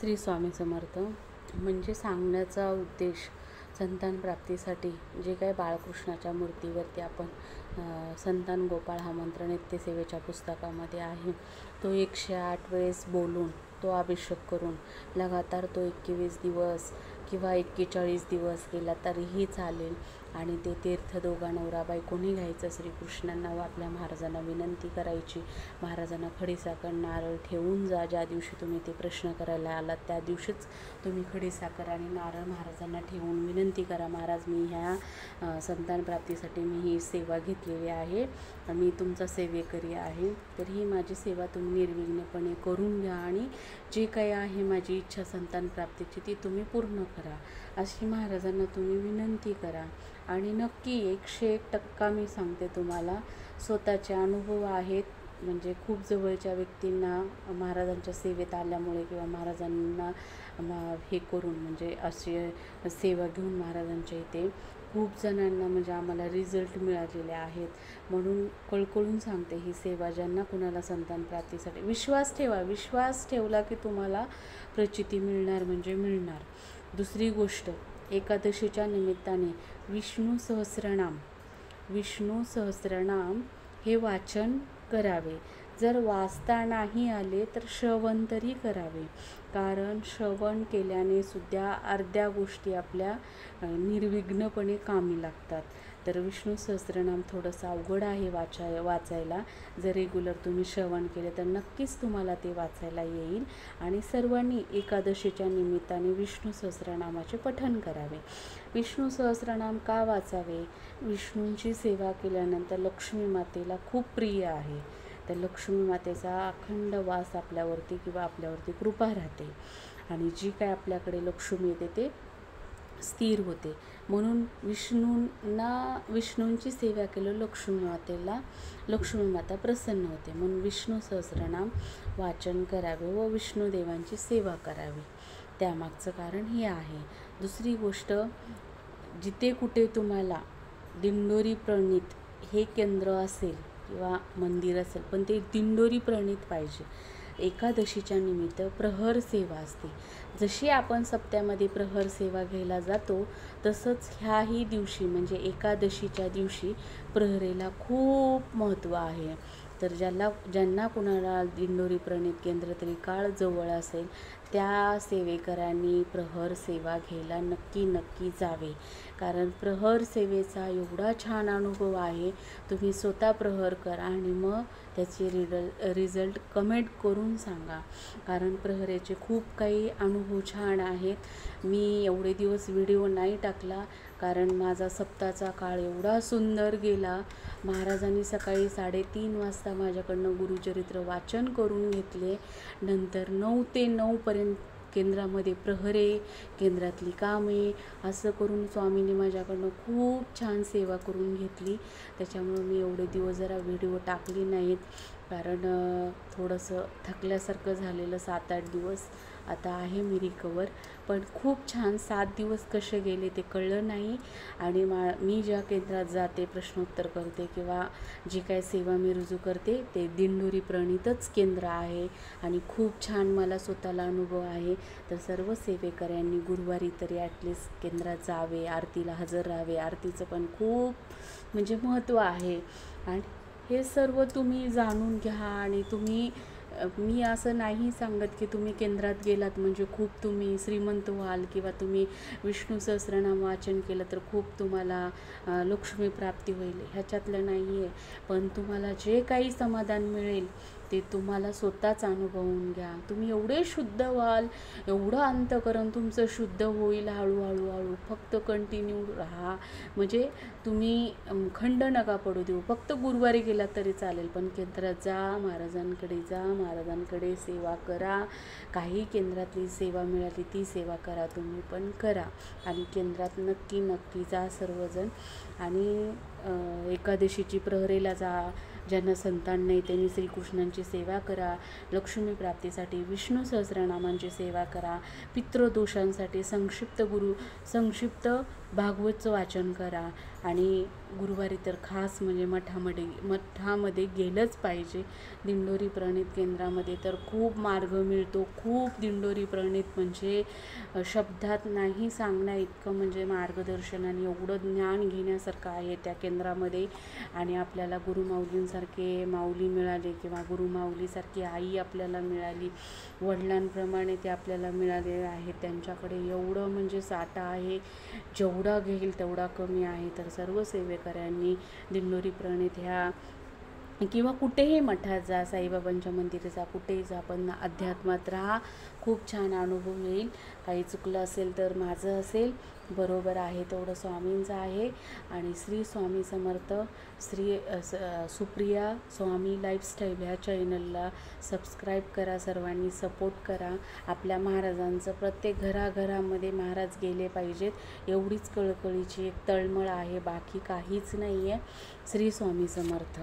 श्री स्वामी समर्थ. म्हणजे सांगण्याचा उद्देश संतान प्राप्तीसाठी जे काही बाळकृष्णाच्या मूर्तीवरती आपण संतान गोपाळ हा मंत्र नित्यसेवेच्या पुस्तकामध्ये आहे, तो 108 वेळेस बोलून, तो अभिषेक करून लगातार तो 21 दिवस किंवा 41 दिवस केला तरीही चालेल. आणि ते तीर्थ दोघा नवरा बायकोनी घ्यायचं. श्रीकृष्णांना व आपल्या महाराजांना विनंती करायची, महाराजांना खडीसाखर नारळ ठेवून जा. ज्या दिवशी तुम्ही ते प्रश्न करायला आलात त्या दिवशीच तुम्ही खडीसाखर आणि नारळ महाराजांना ठेवून विनंती करा, महाराज मी ह्या संतान प्राप्तीसाठी मी ही सेवा घेतलेली आहे, मी तुमचा सेवेकरी आहे, तर ही माझी सेवा तुम्ही निर्विघ्नपणे करून घ्या आणि जे काही आहे माझी इच्छा संतान प्राप्तीची ती तुम्ही पूर्ण करा, अशी महाराजांना तुम्ही विनंती करा. आणि नक्की 101% मी सांगते तुम्हाला, स्वतःचे अनुभव आहेत. म्हणजे खूप जवळच्या व्यक्तींना महाराजांच्या सेवेत आल्यामुळे किंवा महाराजांना हे करून म्हणजे अशी सेवा घेऊन महाराजांच्या इथे खूप जणांना म्हणजे आम्हाला रिझल्ट मिळालेले आहेत. म्हणून कळकळून सांगते, ही सेवा ज्यांना कुणाला संतान प्राप्तीसाठी विश्वास ठेवा, विश्वास ठेवला की तुम्हाला प्रचिती मिळणार म्हणजे मिळणार. दुसरी गोष्ट, एकादशीच्या निमित्ताने विष्णू सहस्रनाम हे वाचन करावे. जर वाचता नाही आले तर श्रवण तरी करावे, कारण श्रवण केल्याने सुद्धा अर्ध्या गोष्टी आपल्या निर्विघ्नपणे कामी लागतात. तर विष्णू सहस्रनाम थोडंसं अवघड आहे वाचायला. जर रेग्युलर तुम्ही श्रवण केले तर नक्कीच तुम्हाला ते वाचायला येईल. आणि सर्वांनी एकादशीच्या निमित्ताने विष्णू सहस्रनामाचे पठण करावे. विष्णू सहस्रनाम का वाचावे? विष्णूंची सेवा केल्यानंतर लक्ष्मी मातेला खूप प्रिय आहे. तर लक्ष्मी मातेचा अखंड वास आपल्यावरती किंवा आपल्यावरती कृपा राहते आणि जी काय आपल्याकडे लक्ष्मी येते ते स्थिर होते. म्हणून विष्णूंची सेवा केलं लक्ष्मी माता प्रसन्न होते. म्हणून विष्णू सहस्रनाम वाचन करावे व विष्णुदेवांची सेवा करावी. त्यामागचं कारण हे आहे. दुसरी गोष्ट, जिथे कुठे तुम्हाला दिंडोरी प्रणीत हे केंद्र असेल किंवा मंदिर असेल, पण ते दिंडोरी प्रणीत पाहिजे. एकादशीच्या निमित्त प्रहर सेवा असते. जशी आपण सप्त्यामध्ये प्रहर सेवा घ्यायला जातो तसंच ह्याही दिवशी म्हणजे एकादशीच्या दिवशी प्रहरेला खूप महत्त्व आहे. तर ज्यांना कुणाला दिंडोरी प्रणीत केंद्र तरी काळ जवळ असेल त्या सेवेकरांनी प्रहर सेवा घ्यायला नक्की जावे. कारण प्रहर सेवेचा एवढा छान अनुभव आहे. तुम्ही स्वतः प्रहर करा आणि मग त्याचे रिझल्ट कमेंट करून सांगा. कारण प्रहरेचे खूप काही अनुभव छान आहेत. मी एवढे दिवस व्हिडिओ नाही टाकला कारण माझा सप्ताहाचा काळ एवढा सुंदर गेला. महाराजांनी सकाळी 3:30 वाजता माझ्याकडनं गुरुचरित्र वाचन करून घेतले. नंतर 9 ते 9 पर्यंत केंद्रामध्ये प्रहरे, केंद्रातली कामे असं करून स्वामींनी माझ्याकडनं खूप छान सेवा करून घेतली. त्याच्यामुळं मी एवढे दिवस जरा व्हिडिओ टाकली नाहीत, कारण थोडंसं थकल्यासारखं झालेलं 7-8 दिवस. आता आहे मी रिकवर, पण खूप छान 7 दिवस कसे गेले ते कळलं नाही. आणि मी ज्या केंद्रात जाते, प्रश्नोत्तर करते किंवा जी काय सेवा मी रुजू करते ते दिंडोरी प्रणीतच केंद्र आहे आणि खूप छान मला स्वतःला अनुभव आहे. तर सर्व सेवेकऱ्यांनी गुरुवारी तरी ॲटलिस्ट केंद्रात जावे, आरतीला हजर राहावे. आरतीचं पण खूप म्हणजे महत्त्व आहे आणि हे सर्व तुम्ही जाणून घ्या. आणि मी असं नाही सांगत की तुम्ही केंद्रात गेलात म्हणजे खूप तुम्ही श्रीमंत व्हाल किंवा तुम्ही विष्णू सहस्रनाम वाचन केलं तर खूप तुम्हाला लक्ष्मी प्राप्ती होईल, ह्याच्यातलं नाही आहे. पण तुम्हाला जे काही समाधान मिळेल ते तुम्हाला स्वतःच अनुभवून घ्या. तुम्ही एवढे शुद्ध व्हाल, एवढं अंतःकरण तुमचं शुद्ध होईल हळूहळू. फक्त कंटिन्यू राहा. म्हणजे तुम्ही खंड नका पडू देऊ. फक्त गुरुवारी गेला तरी चालेल, पण केंद्रात जा, महाराजांकडे सेवा करा. काही केंद्रातली सेवा मिळाली ती सेवा करा, तुम्ही पण करा. आणि केंद्रात नक्की जा सर्वजण. आणि एकादशीची प्रहरेला जा. ज्यांना संतान नाही त्यांनी श्रीकृष्णांची सेवा करा. लक्ष्मी प्राप्तीसाठी विष्णू सहस्रनामांची सेवा करा. पितृदोषांसाठी संक्षिप्त भागवतचं वाचन करा. आणि गुरुवारी तर खास म्हणजे मठामध्ये गेलंच पाहिजे. दिंडोरी प्रणित केंद्रामध्ये तर खूप मार्ग मिळतो. खूप दिंडोरी प्रणित म्हणजे शब्दात नाही सांगण्या इतकं म्हणजे मार्गदर्शन आणि एवढं ज्ञान घेण्यासारखं आहे त्या केंद्रामध्ये. आणि आपल्याला गुरुमाऊलींसारखे माऊली मिळाले किंवा गुरुमाऊलीसारखी आई आपल्याला मिळाली, वडिलांप्रमाणे ते आपल्याला मिळालेले आहेत. त्यांच्याकडे एवढं म्हणजे साठा आहे, जेवढा घेईल तेवढा कमी आहे. तर सर्व सेवेकऱ्यांनी दिंडोरी प्रणित ह्या किंवा कुठेही मठात जा, साईबाबांच्या मंदिरात जा, कुठेही जा, पण अध्यात्मात राहा. खूप छान अनुभव येईल. काही चुकलं असेल तर माझं असेल, बरोबर आहे तेवढं स्वामींचं आहे. आणि श्री स्वामी समर्थ. सुप्रिया स्वामी लाईफस्टाईल ह्या चॅनलला सबस्क्राईब करा, सर्वांनी सपोर्ट करा. आपल्या महाराजांचं प्रत्येक घराघरामध्ये महाराज गेले पाहिजेत, एवढीच कळकळीची एक तळमळ आहे, बाकी काहीच नाही आहे. श्री स्वामी समर्थ.